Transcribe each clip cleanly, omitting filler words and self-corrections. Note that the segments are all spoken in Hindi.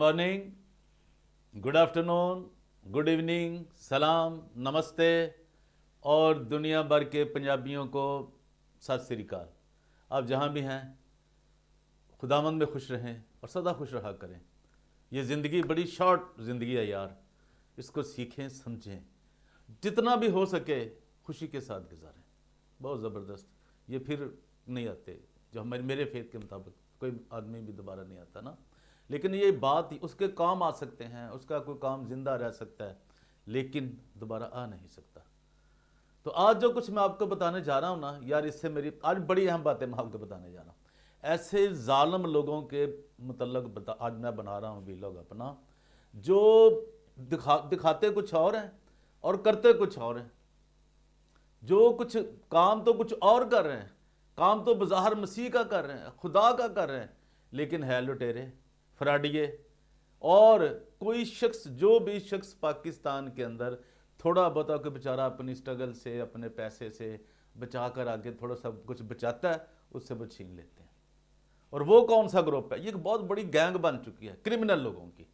Morning, good afternoon, good evening, सलाम, नमस्ते और दुनिया भर के पंजाबियों को सत श्री अकाल। आप जहाँ भी हैं खुदावंद में खुश रहें और सदा खुश रहा करें। ये ज़िंदगी बड़ी शॉर्ट ज़िंदगी है यार, इसको सीखें समझें, जितना भी हो सके खुशी के साथ गुजारें। बहुत ज़बरदस्त, ये फिर नहीं आते जो हमारे मेरे फेथ के मुताबिक कोई आदमी भी दोबारा नहीं आता ना। लेकिन ये बात उसके काम आ सकते हैं, उसका कोई काम जिंदा रह सकता है लेकिन दोबारा आ नहीं सकता। तो आज जो कुछ मैं आपको बताने जा रहा हूँ ना यार, इससे मेरी आज बड़ी अहम बातें मैं आपको बताने जा रहा हूँ। ऐसे जालिम लोगों के मतलब आज मैं बना रहा हूँ वीलॉग अपना, जो दिखाते कुछ और हैं और करते कुछ और हैं। जो कुछ काम तो कुछ और कर रहे हैं, काम तो बज़ाहिर मसीह का कर रहे हैं, खुदा का कर रहे हैं, लेकिन है लुटेरे, फ्राडिये। और कोई शख्स, जो भी शख्स पाकिस्तान के अंदर थोड़ा बहुत कोई बेचारा अपनी स्ट्रगल से, अपने पैसे से बचा कर आगे थोड़ा सा कुछ बचाता है, उससे वो छीन लेते हैं। और वो कौन सा ग्रुप है? ये एक बहुत बड़ी गैंग बन चुकी है क्रिमिनल लोगों की,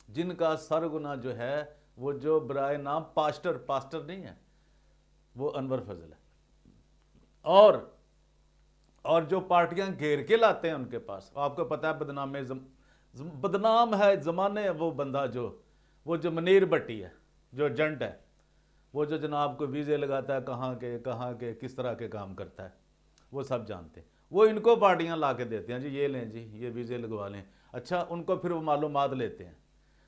जिनका सरगुना जो है वो जो बराए नाम पास्टर नहीं है, वो अनवर फजल है। और जो पार्टियां घेर के लाते हैं उनके पास, आपको पता है बदनाम है ज़माने, वो बंदा वो जो मुनीर भट्टी है, जो एजेंट है, वो जो जनाब को वीज़े लगाता है, कहाँ के किस तरह के काम करता है, वो सब जानते हैं। वो इनको पार्टियां ला के देते हैं, जी ये लें, जी ये वीज़े लगवा लें। अच्छा, उनको फिर वो मालूमात लेते हैं,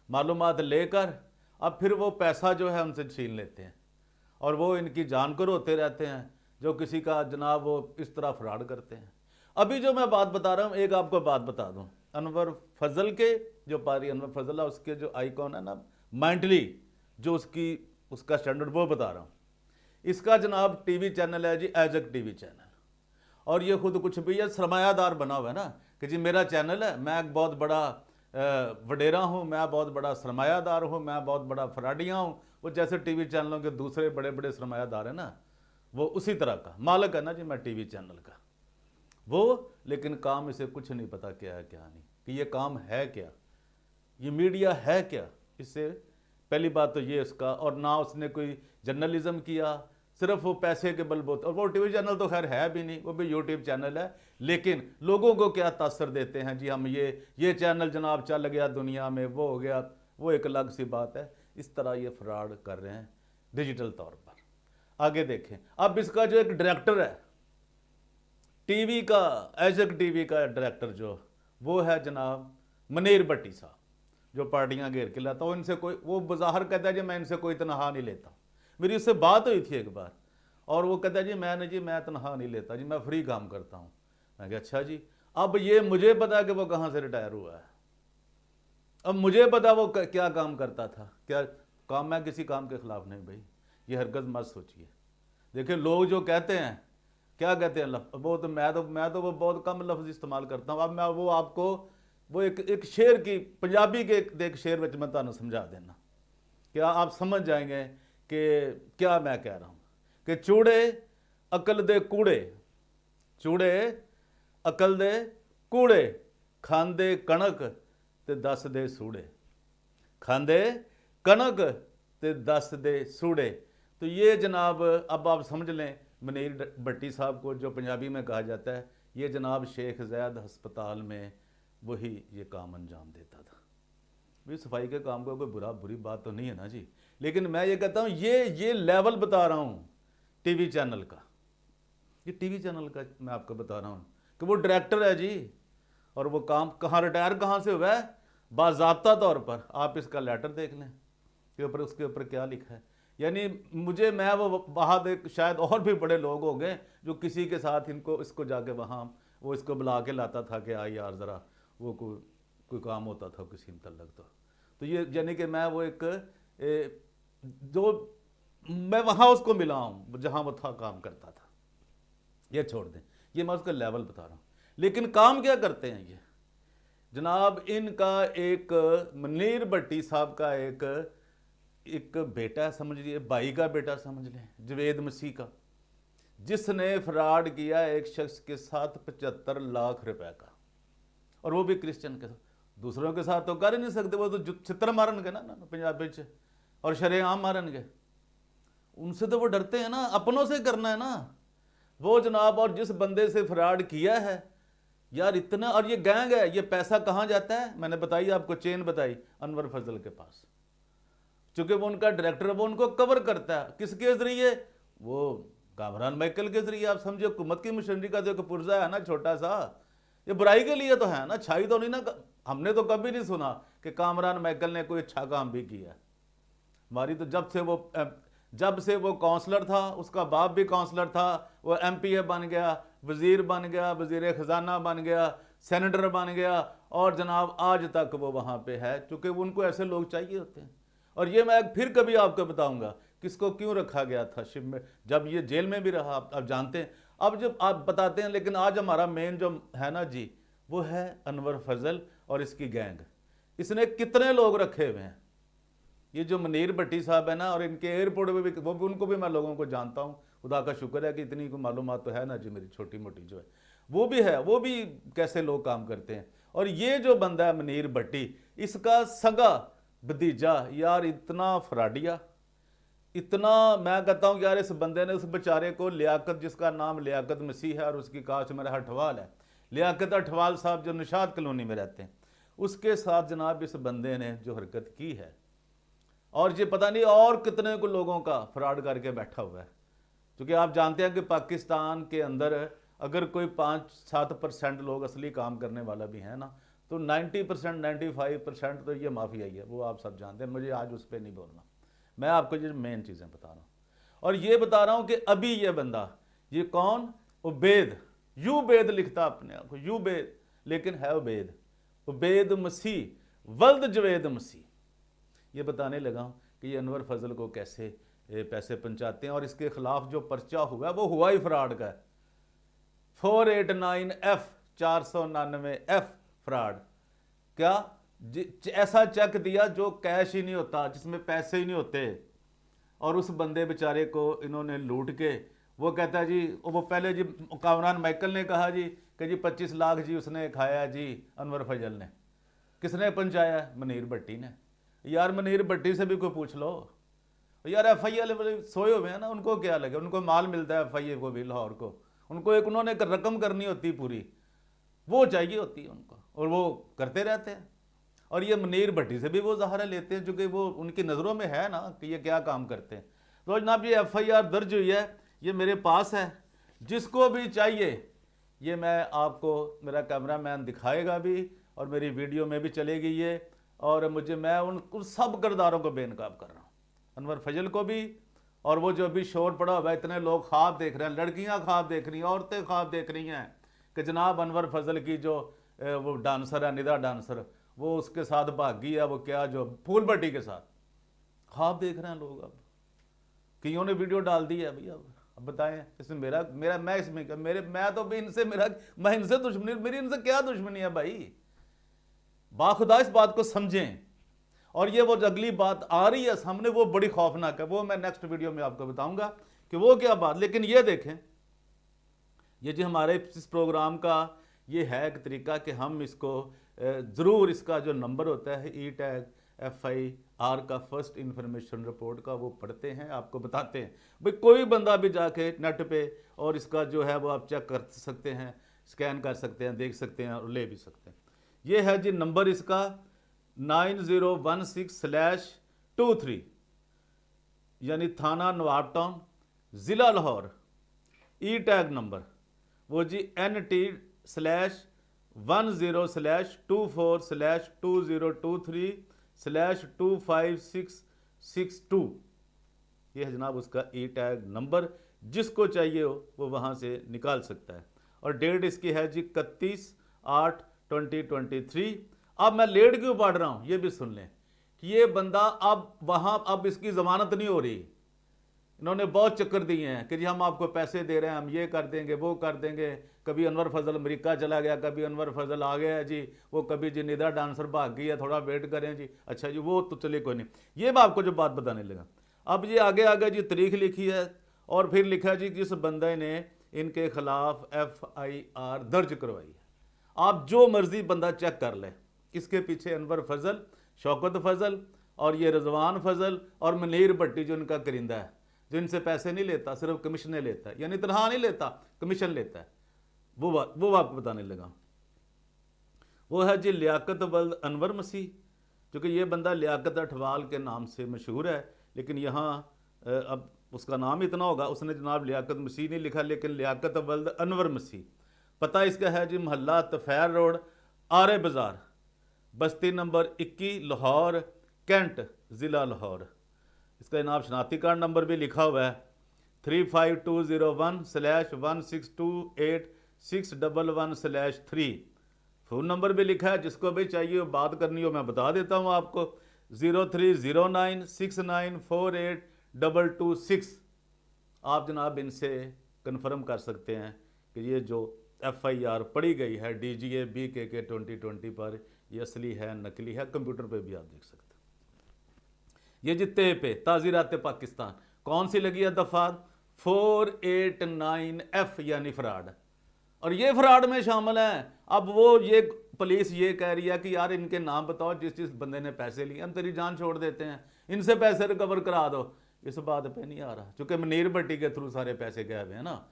मालूमात लेकर अब फिर वो पैसा जो है उनसे छीन लेते हैं और वो इनकी जान को रोते रहते हैं, जो किसी का जनाब वो इस तरह फ्रॉड करते हैं। अभी जो मैं बात बता रहा हूँ, एक आपको बात बता दूँ, अनवर फजल के जो पारी अनवर फजल है, उसके जो आइकॉन है ना मेंटली, जो उसका स्टैंडर्ड वो बता रहा हूँ। इसका जनाब टीवी चैनल है जी, एजक टीवी चैनल, और ये खुद कुछ भी है सरमायादार बना हुआ है ना, कि जी मेरा चैनल है, मैं एक बहुत बड़ा वडेरा हूँ, मैं बहुत बड़ा सरमायादार हूँ, मैं बहुत बड़ा फ्राडिया हूँ। वो जैसे टीवी चैनलों के दूसरे बड़े बड़े सरमायादार है ना, वो उसी तरह का मालिक है ना जी, मैं टीवी चैनल का वो। लेकिन काम इसे कुछ नहीं पता क्या है क्या नहीं, कि ये काम है क्या, ये मीडिया है क्या। इससे पहली बात तो ये उसका, और ना उसने कोई जर्नलिज्म किया, सिर्फ वो पैसे के बलबूते। और वो टीवी चैनल तो खैर है भी नहीं, वो भी यूट्यूब चैनल है, लेकिन लोगों को क्या तासर देते हैं जी, हम ये चैनल जनाब चल गया दुनिया में, वो हो गया, वो एक अलग सी बात है। इस तरह ये फ्रॉड कर रहे हैं डिजिटल तौर पर। आगे देखें, अब इसका जो एक डायरेक्टर है टीवी का, एजक टीवी का डायरेक्टर जो वो है जनाब मुनीर भट्टी साहब, जो पार्टियां घेर के लाता हूँ, इनसे कोई, वो बाहर कहता है जी मैं इनसे कोई तनख्वाह नहीं लेता। मेरी उससे बात हुई थी एक बार, और वो कहता है जी मैं तनख्वाह नहीं लेता जी, मैं फ्री काम करता हूँ। मैं कहा अच्छा जी। अब ये मुझे पता है कि वो कहाँ से रिटायर हुआ है, अब मुझे पता वो क्या काम करता था, क्या काम। मैं किसी काम के खिलाफ नहीं भाई, ये हरकत मत सोचिए। देखिए लोग जो कहते हैं, क्या कहते हैं मैं तो वो बहुत कम लफ्ज़ इस्तेमाल करता हूँ। अब मैं वो आपको वो एक शेर की, पंजाबी के एक शेर में मैं तुहानू समझा देना, क्या आप समझ जाएंगे कि क्या मैं कह रहा हूँ। कि चूड़े अकल दे कूड़े, चूड़े अकल दे कूड़े, खांदे कणक ते दस दे सूड़े, खांदे कणक ते दस दे सूड़े। तो ये जनाब अब आप समझ लें, मुनीर भट्टी साहब को जो पंजाबी में कहा जाता है, ये जनाब शेख ज़ैद हस्पताल में वही ये काम अंजाम देता था। भाई सफाई के काम को कोई बुरी बात तो नहीं है ना जी, लेकिन मैं ये कहता हूँ ये लेवल बता रहा हूँ टीवी चैनल का, ये टीवी चैनल का मैं आपको बता रहा हूँ कि वो डायरेक्टर है जी, और वो काम कहाँ रिटायर कहाँ से हुआ है, बाज़ाब्ता तौर पर आप इसका लेटर देख लें के ऊपर, उसके ऊपर क्या लिखा है। यानी मैं वो वहाँ शायद और भी बड़े लोग हो गए जो किसी के साथ इसको जाके वहाँ वो इसको बुला के लाता था कि आई यार ज़रा वो कोई काम होता था किसी तल्लक। तो ये यानी कि मैं वो जो मैं वहाँ उसको मिला हूँ जहाँ वो था काम करता था। ये छोड़ दें, ये मैं उसका लेवल बता रहा हूँ। लेकिन काम क्या करते हैं ये जनाब, इनका एक मुनीर भट्टी साहब का एक बेटा समझ लीजिए, भाई का बेटा समझ लें, जवेद मसीह का, जिसने फ्रॉड किया एक शख्स के साथ 75 लाख रुपए का, और वो भी क्रिश्चियन के साथ। दूसरों के साथ तो कर ही नहीं सकते, वो तो चित्र मारन के ना पंजाबी च और शरेआम मारन के, उनसे तो वो डरते हैं ना, अपनों से करना है ना वो जनाब। और जिस बंदे से फ्रॉड किया है यार इतना, और ये गैंग है, ये पैसा कहाँ जाता है मैंने बताई आपको, चेन बताई अनवर फजल के पास, चूंकि वो उनका डायरेक्टर, वो उनको कवर करता है किसके जरिए, वो कामरान माइकल के जरिए। आप समझिए हुकूमत की मशीनरी का जो पुर्जा है ना छोटा सा, ये बुराई के लिए तो है ना, अच्छाई तो नहीं ना। हमने तो कभी नहीं सुना कि कामरान माइकल ने कोई अच्छा काम भी किया। हमारी तो जब से वो काउंसलर था, उसका बाप भी काउंसलर था, वो MPA बन गया, वजीर बन गया, वजीर खजाना बन गया, सेनेटर बन गया, और जनाब आज तक वो वहाँ पे है, चूँकि उनको ऐसे लोग चाहिए होते हैं। और ये मैं फिर कभी आपको बताऊंगा किसको क्यों रखा गया था शिप में, जब ये जेल में भी रहा, आप जानते हैं। अब जब आप बताते हैं, लेकिन आज हमारा मेन जो है ना जी, वो है अनवर फजल और इसकी गैंग। इसने कितने लोग रखे हुए हैं, ये जो मुनीर भट्टी साहब है ना, और इनके एयरपोर्ट पे भी, वो भी उनको भी मैं लोगों को जानता हूँ, खुदा का शुक्र है कि इतनी को मालूमात तो है ना जी, मेरी छोटी मोटी जो है वो भी है, वो भी कैसे लोग काम करते हैं। और ये जो बंदा है मुनीर भट्टी, इसका सगा भतीजा यार इतना फ्राडिया, इतना, मैं कहता हूँ यार इस बंदे ने उस बेचारे को लियाकत, जिसका नाम लियाकत मसीह है और उसकी कास्ट मेरा हठवाल है, लियाकत हठवाल साहब जो निशात कॉलोनी में रहते हैं, उसके साथ जनाब इस बंदे ने जो हरकत की है, और ये पता नहीं और कितने को लोगों का फ्रॉड करके बैठा हुआ है। क्योंकि आप जानते हैं कि पाकिस्तान के अंदर अगर कोई 5-7% लोग असली काम करने वाला भी है ना, तो 90% 95% तो ये माफिया ही है, वो आप सब जानते हैं। मुझे आज उस पर नहीं बोलना, मैं आपको ये मेन चीज़ें बता रहा हूँ। और ये बता रहा हूँ कि अभी ये बंदा, ये कौन, उबैद, यूबैद लिखता अपने आप को यूबैद, लेकिन है उबैद, उबैद मसीह वल्द जवेद मसीह। ये बताने लगा कि ये अनवर फजल को कैसे पैसे पहुंचाते हैं, और इसके खिलाफ जो पर्चा हुआ वो हुआ ही फ्रॉड का है, 489F 499F फ्रॉड। क्या ऐसा चेक दिया जो कैश ही नहीं होता, जिसमें पैसे ही नहीं होते, और उस बंदे बेचारे को इन्होंने लूट के, वो कहता है जी, वो पहले जी कामरान माइकल ने कहा जी कि जी 25 लाख जी उसने खाया जी अनवर फजल ने, किसने पहुंचाया, मुनीर भट्टी ने। यार मुनीर भट्टी से भी कोई पूछ लो यार, FIA वाले सोए हुए हैं ना, उनको क्या लगे, उनको माल मिलता है FIA को भी, लाहौर को, उनको एक उन्होंने एक रकम करनी होती पूरी, वो चाहिए होती है उनको, और वो करते रहते हैं। और ये मुनीर भट्टी से भी वो सहारा लेते हैं, चूँकि वो उनकी नज़रों में है ना कि ये क्या काम करते हैं। तो जनाब ये FIR दर्ज हुई है, ये मेरे पास है, जिसको भी चाहिए ये मैं आपको, मेरा कैमरामैन दिखाएगा भी, और मेरी वीडियो में भी चलेगी ये, और मैं उन सब किरदारों को बेनकाब कर रहा हूँ, अनवर फजल को भी, और वो जो अभी शोर पड़ा हुआ है, इतने लोग ख्वाब देख रहे हैं, लड़कियां ख्वाब देख रही हैं, औरतें ख्वाब देख रही हैं कि जनाब अनवर फजल की जो वो डांसर है, निदा डांसर, वो उसके साथ भागी है, वो क्या जो फूल भट्टी के साथ ख्वाब देख रहे हैं लोग। अब कईयों ने वीडियो डाल दी है भैया, अब बताएं इसमें मेरा मैं इसमें मैं तो भी इनसे मैं इनसे दुश्मनी, मेरी इनसे क्या दुश्मनी है भाई, बाखुदा इस बात को समझें। और ये वो अगली बात आ रही है सामने, वो बड़ी खौफनाक है, वो मैं नेक्स्ट वीडियो में आपको बताऊंगा कि वो क्या बात। लेकिन ये देखें, ये जो हमारे इस प्रोग्राम का ये है एक तरीका कि हम इसको ज़रूर, इसका जो नंबर होता है E-टैग FIR का, फर्स्ट इंफॉर्मेशन रिपोर्ट का, वो पढ़ते हैं, आपको बताते हैं भाई, कोई बंदा भी जाके नेट पे और इसका जो है वो आप चेक कर सकते हैं, स्कैन कर सकते हैं, देख सकते हैं और ले भी सकते हैं। ये है जी नंबर इसका 9016/23, यानी थाना नवाब टाउन, ज़िला लाहौर। E-टैग नंबर वो जी NT/10/2023/25662। ये है जनाब उसका E-टैग नंबर, जिसको चाहिए हो वो वहाँ से निकाल सकता है। और डेट इसकी है जी 31/8/2023। अब मैं लेट क्यों पढ़ रहा हूँ ये भी सुन लें कि ये बंदा अब वहाँ, अब इसकी ज़मानत नहीं हो रही, इन्होंने बहुत चक्कर दिए हैं कि जी हम आपको पैसे दे रहे हैं, हम ये कर देंगे, वो कर देंगे, कभी अनवर फजल अमेरिका चला गया, कभी अनवर फजल आ गया है जी, वो कभी जी निदा डांसर भाग गई है, थोड़ा वेट करें जी, अच्छा जी वो तो चलिए कोई नहीं। ये मैं आपको जो बात बताने लगा, अब ये आगे आगे जी तारीख लिखी है, और फिर लिखा जी जिस बंदे ने इनके खिलाफ FIR दर्ज करवाई है। आप जो मर्जी बंदा चेक कर ले, इसके पीछे अनवर फजल, शौकत फजल और ये रजवान फजल और मुनीर भट्टी जो इनका करिंदा है, जो इनसे पैसे नहीं लेता, सिर्फ कमीशन लेता है, यानी तनख्वाह नहीं लेता, कमीशन लेता है। वो आपको बताने लगा। वो है जी लियाकत वल्द अनवर मसीह, क्योंकि ये बंदा लियाकत अठवाल के नाम से मशहूर है, लेकिन यहाँ अब उसका नाम इतना होगा, उसने जनाब लियाकत मसीह नहीं लिखा, लेकिन लियाकत वल्द अनवर मसीह। पता इसका है जी महल्ला तफैर रोड, आरे बाज़ार, बस्ती नंबर 21, लाहौर, कैंट, ज़िला लाहौर। इसका जनाब शनाख्ती कार्ड नंबर भी लिखा हुआ है 35201/1628611/3। फ़ोन नंबर भी लिखा है, जिसको भी चाहिए वो बात करनी हो मैं बता देता हूँ आपको, 030969482226। आप जनाब इनसे कन्फर्म कर सकते हैं कि ये जो FIR पड़ी गई है DGA BKK 2020 पर, ये असली है नकली है। कंप्यूटर पे भी आप देख सकते हैं। ये जितने पे ताज़ीरात पाकिस्तान कौन सी लगी है दफात 489F, यानी फ्रॉड, और ये फ्रॉड में शामिल है। अब वो ये पुलिस ये कह रही है कि यार इनके नाम बताओ, जिस बंदे ने पैसे लिए, हम तेरी जान छोड़ देते हैं, इनसे पैसे रिकवर करा दो। इस बात पे नहीं आ रहा, चूंकि मुनीर भट्टी के थ्रू सारे पैसे गए हुए हैं ना।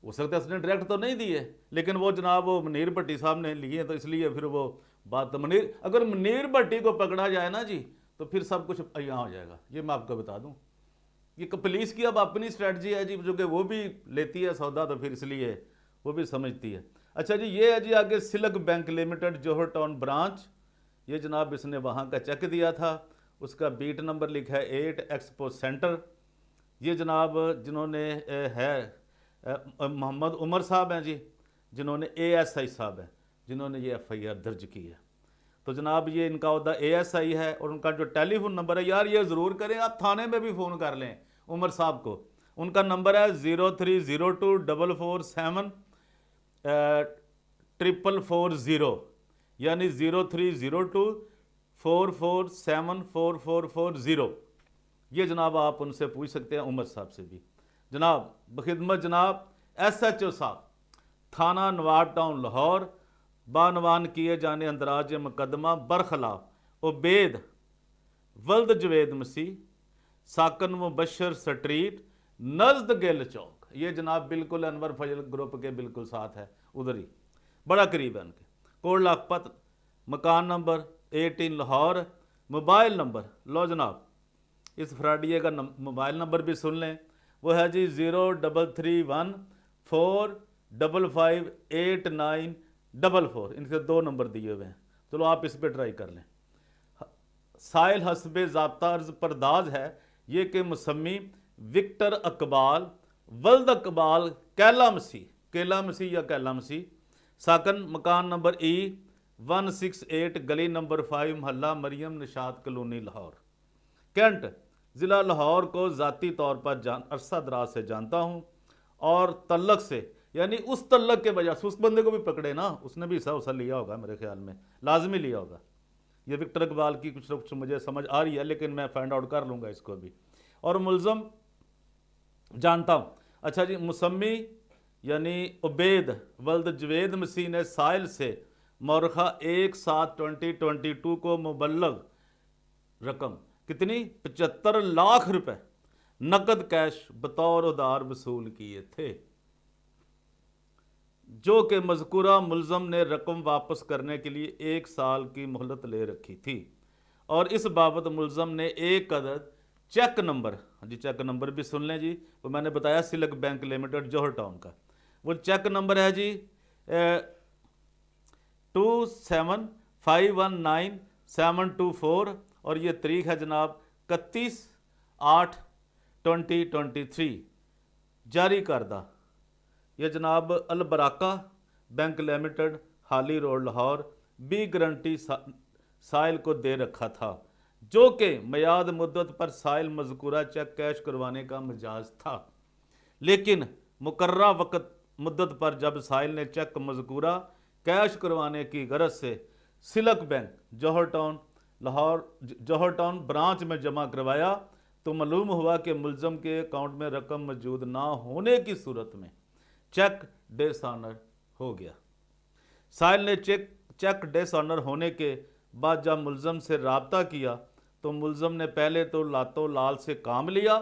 हो सकता है उसने डायरेक्ट तो नहीं दिए, लेकिन वो जनाब वो मुनीर भट्टी साहब ने लिए, तो इसलिए फिर वो बात तो अगर मुनीर भट्टी को पकड़ा जाए ना जी, तो फिर सब कुछ यहाँ हो जाएगा। ये मैं आपको बता दूँ, ये पुलिस की अब अपनी स्ट्रेटजी है जी, जो कि वो भी लेती है सौदा, तो फिर इसलिए वो भी समझती है। अच्छा जी, ये है जी आगे सिलक बैंक लिमिटेड जौहर टाउन ब्रांच। ये जनाब इसने वहाँ का चेक दिया था, उसका बीट नंबर लिखा है 8 एक्सपो सेंटर। ये जनाब जिन्होंने है मोहम्मद उमर साहब हैं जी, जिन्होंने ASI साहब हैं, जिन्होंने ये FIR दर्ज की है। तो जनाब ये इनका उहदा ASI है, और उनका जो टेलीफोन नंबर है, यार ये ज़रूर करें, आप थाने में भी फ़ोन कर लें उमर साहब को। उनका नंबर है 0302447440, यानी 0302447440। ये जनाब आप उनसे पूछ सकते हैं, उमर साहब से भी। जनाब बखिदमत जनाब SHO साहब, थाना नवाब टाउन लाहौर, बानवान किए जाने अंदराज मुकदमा बरखलाफ उबैद वल्द जवेद मसीह, साकन मुबशर स्ट्रीट, नज़द गिल चौक। ये जनाब बिल्कुल अनवर फजल ग्रुप के बिल्कुल साथ है, उधर ही बड़ा करीब है उनके। कोट लाखपत, मकान नंबर 18 लाहौर। मोबाइल नंबर लो जनाब, इस फ्राडिये का मोबाइल नंबर भी सुन लें, वो है जी 0314558944। इनके 2 नंबर दिए हुए हैं, चलो आप इस पर ट्राई कर लें। साइल हसबे ज़ाब्ता अर्ज परदाज है ये कि मुसम्मी विक्टर अकबाल वल्द अकबाल कैला मसीह या कैला मसीह, साकन मकान नंबर E168 गली नंबर 5 महल्ला मरियम निशात कलोनी लाहौर, कैंट, ज़िला लाहौर को ज़ाती तौर पर अरसा दराज से जानता हूँ, और तल्लक से, यानी उस तल्लक के वजह से उस बंदे को भी पकड़े ना, उसने भी हिस्सा लिया होगा, मेरे ख्याल में लाजमी लिया होगा। ये विक्टर इकबाल की कुछ मुझे समझ आ रही है, लेकिन मैं फाइंड आउट कर लूँगा इसको भी। और मुलज़म जानता हूँ। अच्छा जी, मुसम्मी यानी उबैद वल्द जवेद मसीह ने साहिल से मौरखा 1/7/2022 को मुबल्लग रकम कितनी 75 लाख रुपए नकद कैश बतौर उधार वसूल किए थे, जो कि मज़कूरा मुलज़म ने रकम वापस करने के लिए 1 साल की मोहलत ले रखी थी, और इस बाबत मुलज़म ने एक अदद चेक नंबर, जी चेक नंबर भी सुन लें जी, वो मैंने बताया सिलक बैंक लिमिटेड जौहर टाउन का, वो चेक नंबर है जी 27519,724, और ये तारीख है जनाब 31/8/2023 जारी करदा। यह जनाब अल बराका बैंक लिमिटेड हाली रोड लाहौर बी गारंटी साइल को दे रखा था, जो कि मियाद मुद्दत पर साइल मज़कूरा चेक कैश करवाने का मिजाज था, लेकिन मुकर्रा वक्त मुद्दत पर जब साइल ने चेक मज़कूरा कैश करवाने की गरज से सिलक बैंक जौहर टाउन ब्रांच में जमा करवाया, तो मालूम हुआ कि मुलज़म के अकाउंट में रकम मौजूद ना होने की सूरत में चेक डिसऑनर हो गया। साहिल ने चेक डिसऑनर होने के बाद जब मुलज़म से रब्ता किया तो मुलज़म ने पहले तो लातो लाल से काम लिया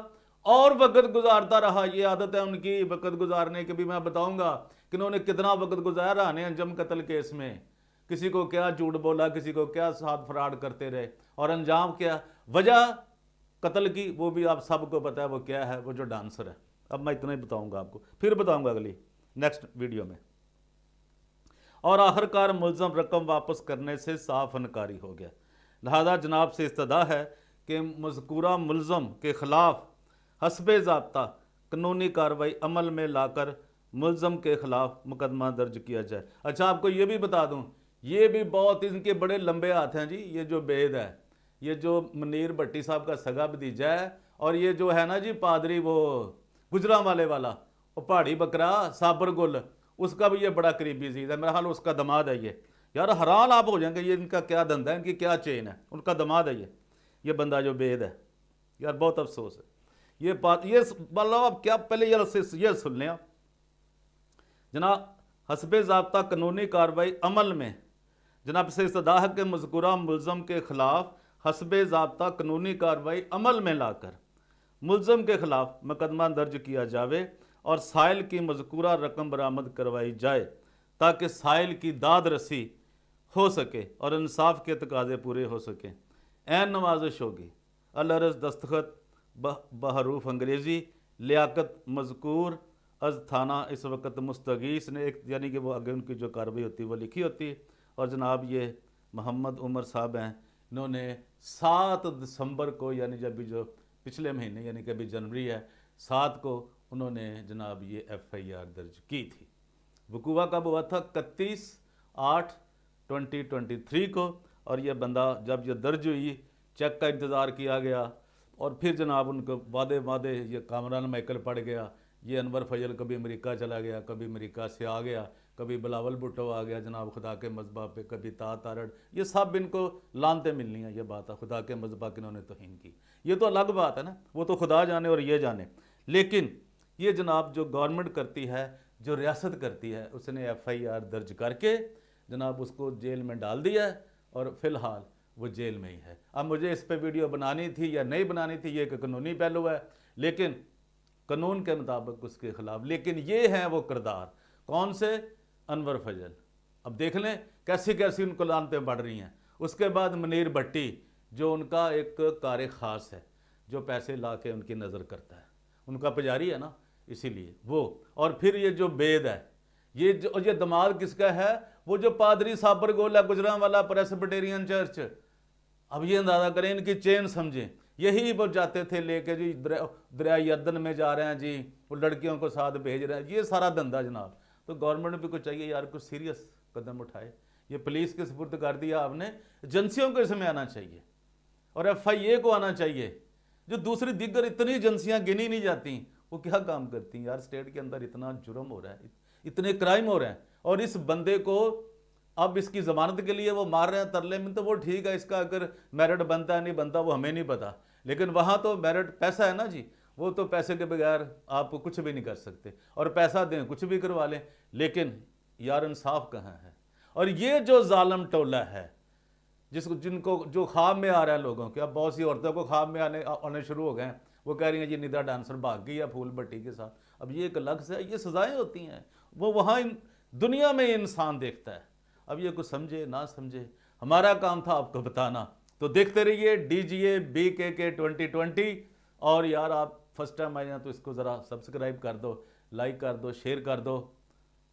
और वक़्त गुजारता रहा। ये आदत है उनकी वक़्त गुजारने की, भी मैं बताऊंगा कि उन्होंने कितना वक़्त गुजारा ने अंजम कत्ल केस में। किसी को क्या झूठ बोला, किसी को क्या साथ फ्रॉड करते रहे, और अंजाम क्या, वजह कत्ल की वो भी आप सबको पता है वो क्या है, वो जो डांसर है। अब मैं इतना ही बताऊंगा आपको, फिर बताऊंगा अगली नेक्स्ट वीडियो में। और आखिरकार मुलज़म रकम वापस करने से साफ इनकारी हो गया। लिहाजा जनाब से इस्तदा है कि मज़कूरा मुलज़म के ख़िलाफ़ हस्बे ज़ाब्ता कानूनी कार्रवाई अमल में लाकर मुलज़म के ख़िलाफ़ मुकदमा दर्ज किया जाए। अच्छा, आपको ये भी बता दूँ, ये भी बहुत इनके बड़े लंबे हाथ हैं जी। ये जो बेद है, ये जो मुनीर भट्टी साहब का सगा भतीजा है, और ये जो है ना जी पादरी वो गुजरांवाले वाला, वो पहाड़ी बकरा साबर गुल, उसका भी ये बड़ा करीबी अजीज है। मेरा हाल उसका दमाद है ये। यार हैरान आप हो जाएंगे, ये इनका क्या धंधा है, इनकी क्या चेन है, उनका दमाद है ये बंदा जो बेद है। यार बहुत अफसोस है ये बात। ये मतलब आप क्या पहले ये सुन लें आप जनाब, हस्बे ज़ाब्ता कानूनी कार्रवाई अमल में जनाब से इस्तदा है कि मज़कूरा मुलज़म के ख़िलाफ़ हस्बे ज़ाब्ता कानूनी कार्रवाई अमल में लाकर मुलज़म के ख़िलाफ़ मुकदमा दर्ज किया जावे और साइल की मज़कूरा रकम बरामद करवाई जाए ताकि साइल की दाद रसी हो सके और इंसाफ के तकाज़े पूरे हो सकें। ऐन नवाजिश होगी अलरज़ दस्तखत बहरूफ अंग्रेज़ी लियाकत मज़कूर अज थाना इस वक्त मुस्तगीस ने एक, यानी कि वो आगे उनकी जो कार्रवाई होती है वो लिखी होती है। और जनाब ये मोहम्मद उमर साहब हैं, इन्होंने 7 दिसंबर को, यानी जब भी जो पिछले महीने यानी कि अभी जनवरी है 7 को, उन्होंने जनाब ये FIR दर्ज की थी। वकूआ कब हुआ था? 31/8/2023 को। और ये बंदा जब ये दर्ज हुई, चेक का इंतज़ार किया गया, और फिर जनाब उनको वादे ये कामरान माइकल पड़ गया, ये अनवर फजल कभी अमेरिका चला गया, कभी अमेरिका से आ गया, कभी बिलावल भुट्टो आ गया जनाब खुदा के मज़बा पे, कभी तारड़, ये सब इनको लानते मिलनी है। ये बात है खुदा के मज़बा की इन्होंने तौहीन की, ये तो अलग बात है ना, वो तो खुदा जाने और ये जाने। लेकिन ये जनाब जो गवर्नमेंट करती है, जो रियासत करती है, उसने FIR दर्ज करके जनाब उसको जेल में डाल दिया है और फ़िलहाल वो जेल में ही है। अब मुझे इस पर वीडियो बनानी थी या नहीं बनानी थी, ये एक कानूनी पहलू है, लेकिन कानून के मुताबिक उसके खिलाफ। लेकिन ये हैं वो किरदार, कौन से? अनवर फजल। अब देख लें कैसी कैसी उनको लानतें बढ़ रही हैं। उसके बाद मुनीर भट्टी जो उनका एक कार ख़ास है, जो पैसे ला के उनकी नज़र करता है, उनका पुजारी है ना, इसीलिए वो। और फिर ये जो बेद है, ये दमाद किसका है? वो जो पादरी साबर गोला गुजरांवाला प्रेस्बिटेरियन चर्च। अब ये अंदाज़ा करें, इनकी चेन समझें। यही वो जाते थे लेके जी दरिया यर्दन में जा रहे हैं जी, वो लड़कियों को साथ भेज रहे हैं, ये सारा धंधा जनाब। तो गवर्नमेंट भी कुछ चाहिए यार, कुछ सीरियस कदम उठाए। ये पुलिस के सुपुर्द कर दिया आपने, एजेंसियों को इसमें आना चाहिए और FIA को आना चाहिए। जो दूसरी दिग्गर इतनी एजेंसियां गिनी नहीं जाती, वो क्या काम करती हैं यार? स्टेट के अंदर इतना जुर्म हो रहा है, इतने क्राइम हो रहे हैं, और इस बंदे को अब इसकी ज़मानत के लिए वो मार रहे हैं तरले में। तो वो ठीक है, इसका अगर मेरिट बनता है नहीं बनता वो हमें नहीं पता, लेकिन वहाँ तो मेरिट पैसा है ना जी, वो तो पैसे के बगैर आप कुछ भी नहीं कर सकते, और पैसा दें कुछ भी करवा लें। लेकिन यार इंसाफ कहाँ है? और ये जो जालिम टोला है जिनको जो ख्वाब में आ रहा है लोगों के, अब बहुत सी औरतों को ख्वाब में आने शुरू हो गए हैं, वो कह रही हैं जी निदा डांसर भाग गई है फूल भट्टी के साथ। अब ये एक अलग से ये सजाएं होती हैं, वो वहाँ दुनिया में इंसान देखता है। अब ये कुछ समझे ना समझे, हमारा काम था आपको बताना। तो देखते रहिए DGA BKK 2020। और यार आप फर्स्ट टाइम आए हैं तो इसको ज़रा सब्सक्राइब कर दो, लाइक कर दो, शेयर कर दो,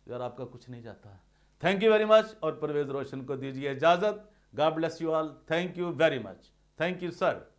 यार आपका कुछ नहीं जाता। थैंक यू वेरी मच, और परवेज़ रोशन को दीजिए इजाज़त। God bless you all, thank you very much, thank you sir.